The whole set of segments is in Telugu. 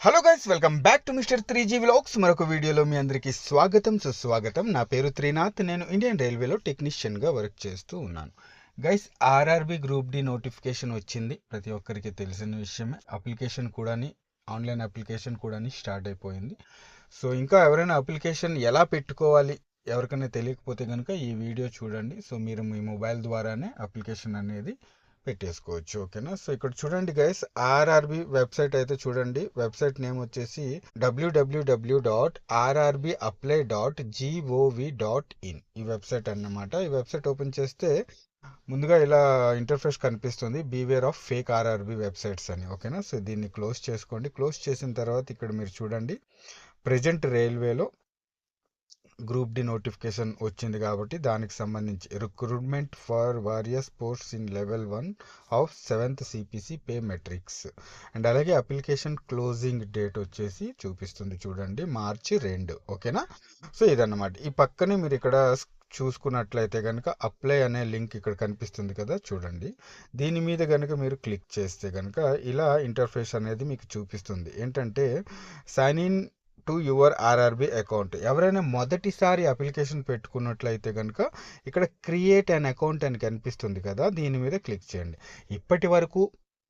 Hello guys, welcome back to mister 3G vlogs. మరొక వీడియోలో మీ అందరికీ స్వాగతం సుస్వాగతం. నా పేరు త్రినాథ్. నేను ఇండియన్ రైల్వేలో టెక్నీషియన్గా వర్క్ చేస్తూ ఉన్నాను. Guys, RRB group D notification వచ్చింది. ప్రతి ఒక్కరికి తెలిసిన విషయమే. అప్లికేషన్ కూడా ఆన్లైన్ అప్లికేషన్ కూడా స్టార్ట్ అయిపోయింది. సో ఇంకా ఎవరైనా అప్లికేషన్ ఎలా పెట్టుకోవాలి ఎవరికైనా తెలియకపోతే కనుక ఈ వీడియో చూడండి. సో మీరు మీ మొబైల్ ద్వారానే అప్లికేషన్ అనేది పెట్టేసుకోవచ్చు. ఓకేనా. సో ఇక్కడ చూడండి గైస్, ఆర్ఆర్బి వెబ్సైట్ అయితే చూడండి. వెబ్సైట్ నేమ్ వచ్చేసి www.rrbapply.gov.in. ఈ వెబ్సైట్ అన్నమాట. ఈ వెబ్సైట్ ఓపెన్ చేస్తే ముందుగా ఇలా ఇంటర్ఫేస్ కనిపిస్తుంది, beware of fake RRB websites అని. ఓకేనా. సో దీన్ని క్లోజ్ చేసుకోండి. క్లోజ్ చేసిన తర్వాత ఇక్కడ మీరు చూడండి, ప్రెజెంట్ రైల్వేలో గ్రూప్ డి నోటిఫికేషన్ వచ్చింది కాబట్టి దానికి సంబంధించి recruitment for various posts in level 1 of 7th CPC pay matrix. And అలాగే అప్లికేషన్ క్లోజింగ్ డేట్ వచ్చేసి చూపిస్తుంది చూడండి, మార్చి 2. ఓకేనా. సో ఇదన్నమాట. ఈ పక్కనే మీరు ఇక్కడ చూసుకున్నట్లయితే కనుక అప్లై అనే లింక్ ఇక్కడ కనిపిస్తుంది కదా, చూడండి. దీని మీద కనుక మీరు క్లిక్ చేస్తే కనుక ఇలా ఇంటర్ఫేస్ అనేది మీకు చూపిస్తుంది. ఏంటంటే sign in to your RRB account. ఎవరైనా మొదటిసారి అప్లికేషన్ పెట్టుకున్నట్లయితే కనుక ఇక్కడ క్రియేట్ అన్ అకౌంట్ అని కనిపిస్తుంది కదా, దీని మీద క్లిక్ చేయండి. ఇప్పటి వరకు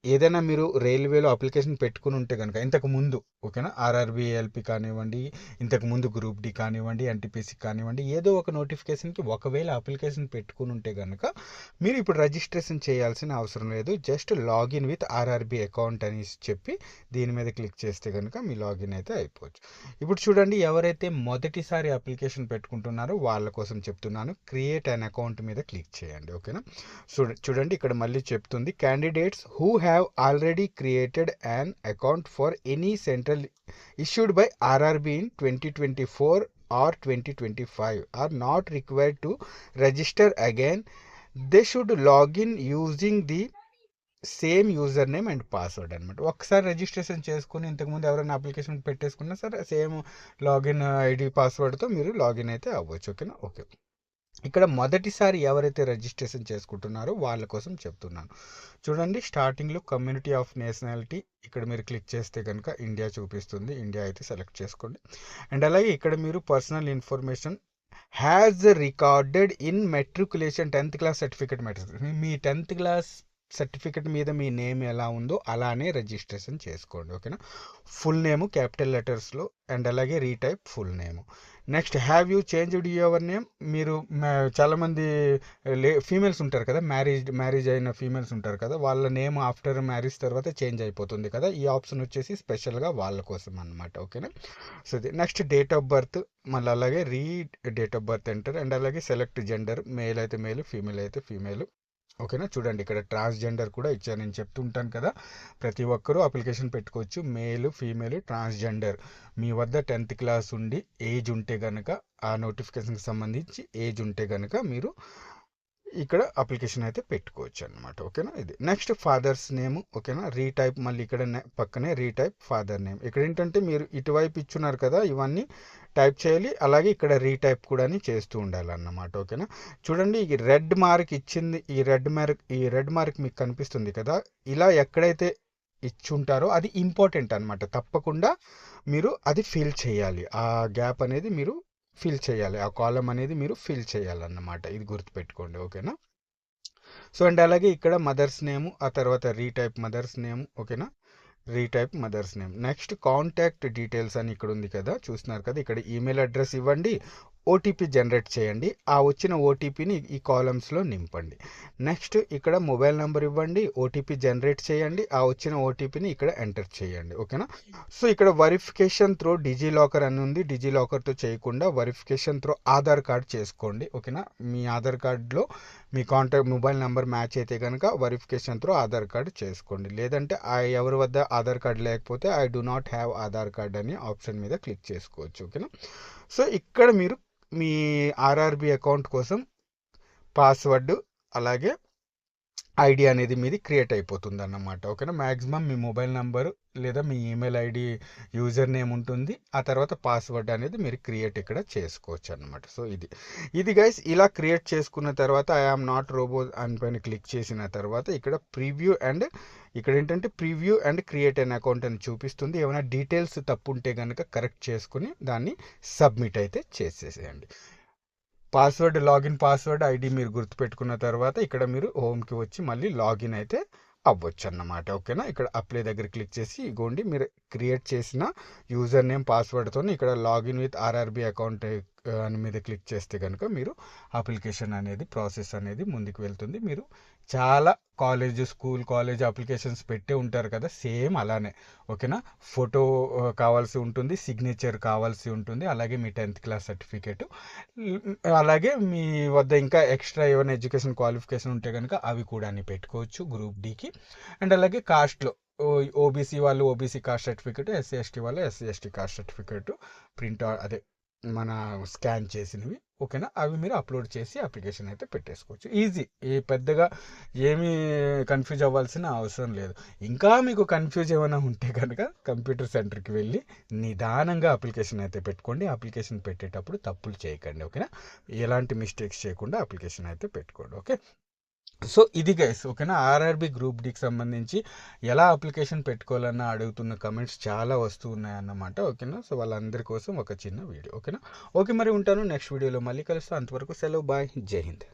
ఏదైనా మీరు రైల్వేలో అప్లికేషన్ పెట్టుకుని ఉంటే కనుక ఇంతకు ముందు, ఓకేనా, ఆర్ఆర్బి ఎల్పి కానివ్వండి, ఇంతకు ముందు గ్రూప్ డి కానివ్వండి, ఎన్టీపీసీ కానివ్వండి, ఏదో ఒక నోటిఫికేషన్కి ఒకవేళ అప్లికేషన్ పెట్టుకుని ఉంటే కనుక మీరు ఇప్పుడు రిజిస్ట్రేషన్ చేయాల్సిన అవసరం లేదు. Just login with RRB account అని చెప్పి దీని మీద క్లిక్ చేస్తే కనుక మీ లాగిన్ అయితే అయిపోవచ్చు. ఇప్పుడు చూడండి, ఎవరైతే మొదటిసారి అప్లికేషన్ పెట్టుకుంటున్నారో వాళ్ళ కోసం చెప్తున్నాను. క్రియేట్ అన్ అకౌంట్ మీద క్లిక్ చేయండి. ఓకేనా. చూడండి ఇక్కడ మళ్ళీ చెప్తుంది, candidates who have already created an account for any central issued by RRB in 2024 or 2025 are not required to register again. They should log in using the same user name and password అనమాట. ఒకసారి రిజిస్ట్రేషన్ చేసుకుని ఇంతకుముందు ఎవరైనా అప్లికేషన్ పెట్టేసుకున్నా సరే సేమ్ లాగిన్ ఐడి పాస్వర్డ్తో మీరు లాగిన్ అయితే అవ్వచ్చు. ఓకేనా. ఓకే. ఇక్కడ మొదటిసారి ఎవరైతే రిజిస్ట్రేషన్ చేసుకుంటున్నారో వాళ్ళ కోసం చెప్తున్నాను. చూడండి, స్టార్టింగ్లో కమ్యూనిటీ ఆఫ్ నేషనాలిటీ ఇక్కడ మీరు క్లిక్ చేస్తే కనుక ఇండియా చూపిస్తుంది. ఇండియా అయితే సెలెక్ట్ చేసుకోండి. అండ్ అలాగే ఇక్కడ మీరు personal information has recorded in matriculation 10th class certificate metric. Me 10th class certificate మీద మీ నేమ్ ఎలా ఉందో అలానే రిజిస్ట్రేషన్ చేసుకోండి. ఓకేనా. ఫుల్ నేము క్యాపిటల్ లెటర్స్లో అండ్ అలాగే retype full name. Next, have you changed your name. మీరు చాలామంది ఫీమేల్స్ ఉంటారు కదా, మ్యారేజ్ అయిన ఫీమేల్స్ ఉంటారు కదా, వాళ్ళ నేమ్ ఆఫ్టర్ మ్యారేజ్ తర్వాత చేంజ్ అయిపోతుంది కదా. ఈ ఆప్షన్ వచ్చేసి స్పెషల్గా వాళ్ళ కోసం అనమాట. ఓకేనా. So next, date of birth, మళ్ళీ అలాగే date of birth enter and అలాగే సెలెక్ట్ జెండర్, మేల్ అయితే మేల్, ఫీమేల్ అయితే ఫీమేల్. ఓకేనా. చూడండి ఇక్కడ ట్రాన్స్జెండర్ కూడా ఇచ్చాను. నేను చెప్తుంటాను కదా, ప్రతి ఒక్కరూ అప్లికేషన్ పెట్టుకోవచ్చు. Male, female, transgender. మీ వద్ద 10th క్లాస్ ఉండి ఏజ్ ఉంటే కనుక, ఆ నోటిఫికేషన్కి సంబంధించి ఏజ్ ఉంటే కనుక మీరు ఇక్కడ అప్లికేషన్ అయితే పెట్టుకోవచ్చు అనమాట. ఓకేనా. ఇది నెక్స్ట్, ఫాదర్స్ నేమ్. ఓకేనా. రీటైప్, మళ్ళీ ఇక్కడ పక్కనే రీటైప్ ఫాదర్ నేమ్. ఇక్కడ ఏంటంటే మీరు ఇటువైపు ఇచ్చున్నారు కదా, ఇవన్నీ టైప్ చేయాలి. అలాగే ఇక్కడ రీటైప్ కూడా చేస్తూ ఉండాలన్నమాట. ఓకేనా. చూడండి, ఈ రెడ్ మార్క్ ఇచ్చింది, ఈ రెడ్ మార్క్ మీకు కనిపిస్తుంది కదా, ఇలా ఎక్కడైతే ఇచ్చుంటారో అది ఇంపార్టెంట్ అనమాట. తప్పకుండా మీరు అది ఫిల్ చేయాలి. ఆ గ్యాప్ అనేది మీరు ఫిల్ చేయాలి, ఆ కాలం అనేది మీరు ఫిల్ చేయాలన్నమాట. ఇది గుర్తుపెట్టుకోండి. ఓకేనా. సో అండ్ అలాగే ఇక్కడ మదర్స్ నేమ్, ఆ తర్వాత రీటైప్ మదర్స్ నేమ్. ఓకేనా. Retype mother's name. Next, contact details అని ఇక్కడ ఉంది కదా, చూస్తున్నారు కదా, ఇక్కడ ఈమెయిల్ అడ్రస్ ఇవ్వండి, ఓటీపీ జనరేట్ చేయండి, ఆ వచ్చిన ఓటీపీని ఈ కాలమ్స్లో నింపండి. నెక్స్ట్, ఇక్కడ మొబైల్ నెంబర్ ఇవ్వండి, ఓటీపీ జనరేట్ చేయండి, ఆ వచ్చిన ఓటీపీని ఇక్కడ ఎంటర్ చేయండి. ఓకేనా. సో ఇక్కడ వెరిఫికేషన్ త్రో డిజిలాకర్ అని ఉంది, డిజిలాకర్తో చేయకుండా వెరిఫికేషన్ త్రో ఆధార్ కార్డ్ చేసుకోండి. ఓకేనా. మీ ఆధార్ కార్డులో మీ కాంటాక్ట్ మొబైల్ నెంబర్ మ్యాచ్ అయితే కనుక వెరిఫికేషన్ త్రో ఆధార్ కార్డు చేసుకోండి. లేదంటే ఎవరి వద్ద ఆధార్ కార్డు లేకపోతే I do not have Aadhaar card అనే ఆప్షన్ మీద క్లిక్ చేసుకోవచ్చు. ఓకేనా. సో ఇక్కడ మీరు మీ ఆర్ఆర్బి అకౌంట్ కోసం పాస్వర్డ్ అలాగే ఐడి అనేది మీది క్రియేట్ అయిపోతుంది అన్నమాట. ఓకేనా. మ్యాక్సిమం మీ మొబైల్ నెంబర్ లేదా మీ ఈమెయిల్ ఐడి యూజర్ నేమ్ ఉంటుంది, ఆ తర్వాత పాస్వర్డ్ అనేది మీరు క్రియేట్ ఇక్కడ చేసుకోవచ్చు అనమాట. సో ఇది గైస్, ఇలా క్రియేట్ చేసుకున్న తర్వాత ఐ ఆమ్ నాట్ రోబో అని పైన క్లిక్ చేసిన తర్వాత ఇక్కడ ప్రివ్యూ అండ్ ఇక్కడ ఏంటంటే preview and create an account అని చూపిస్తుంది. ఏమైనా డీటెయిల్స్ తప్పు ఉంటే కనుక కరెక్ట్ చేసుకుని దాన్ని సబ్మిట్ అయితే చేసేసేయండి. లాగిన్ పాస్వర్డ్ ఐడి మీరు గుర్తుపెట్టుకున్న తర్వాత ఇక్కడ మీరు హోమ్కి వచ్చి మళ్ళీ లాగిన్ అయితే అవ్వచ్చు అన్నమాట. ఓకేనా, ఇక్కడ అప్లై దగ్గర క్లిక్ చేసి ఇగోండి మీరు క్రియేట్ చేసిన యూజర్ నేమ్ పాస్వర్డ్తో ఇక్కడ లాగిన్ విత్ ఆర్ఆర్బి అకౌంట్ అని మీద క్లిక్ చేస్తే కనుక మీరు అప్లికేషన్ అనేది ప్రాసెస్ అనేది ముందుకు వెళ్తుంది. మీరు చాలా స్కూల్ కాలేజ్ అప్లికేషన్స్ పెట్టే ఉంటారు కదా, సేమ్ అలానే. ఓకేనా, ఫోటో కావాల్సి ఉంటుంది, సిగ్నేచర్ కావాల్సి ఉంటుంది, అలాగే మీ 10th క్లాస్ సర్టిఫికేట్, అలాగే మీ వద్ద ఇంకా ఎక్స్ట్రా ఏమైనా ఎడ్యుకేషన్ క్వాలిఫికేషన్ ఉంటే కనుక అవి కూడా పెట్టుకోవచ్చు గ్రూప్ డికి. అండ్ అలాగే కాస్ట్లో ఓబీసీ వాళ్ళు OBC caste certificate, SC ST వాళ్ళు SC ST caste certificate print అదే మన స్కాన్ చేసినవి. ఓకేనా, అవి మీరు అప్లోడ్ చేసి అప్లికేషన్ అయితే పెట్టేసుకోవచ్చు. ఈజీ, పెద్దగా ఏమీ కన్ఫ్యూజ్ అవ్వాల్సిన అవసరం లేదు. ఇంకా మీకు కన్ఫ్యూజ్ ఏమైనా ఉంటే కనుక కంప్యూటర్ సెంటర్కి వెళ్ళి నిదానంగా అప్లికేషన్ అయితే పెట్టుకోండి. అప్లికేషన్ పెట్టేటప్పుడు తప్పులు చేయకండి. ఓకేనా, ఎలాంటి మిస్టేక్స్ చేయకుండా అప్లికేషన్ అయితే పెట్టుకోండి. ఓకే, సో ఇది గైస్. ఓకేనా, ఆర్ఆర్బి గ్రూప్ డికి సంబంధించి ఎలా అప్లికేషన్ పెట్టుకోవాలన్న అడుగుతున్న కమెంట్స్ చాలా వస్తూ ఉన్నాయన్నమాట. ఓకేనా, సో వాళ్ళందరి కోసం ఒక చిన్న వీడియో. ఓకేనా, ఓకే మరి ఉంటాను, నెక్స్ట్ వీడియోలో మళ్ళీ కలుస్తాను. అంతవరకు సెలవు, బాయ్, జై హింద్.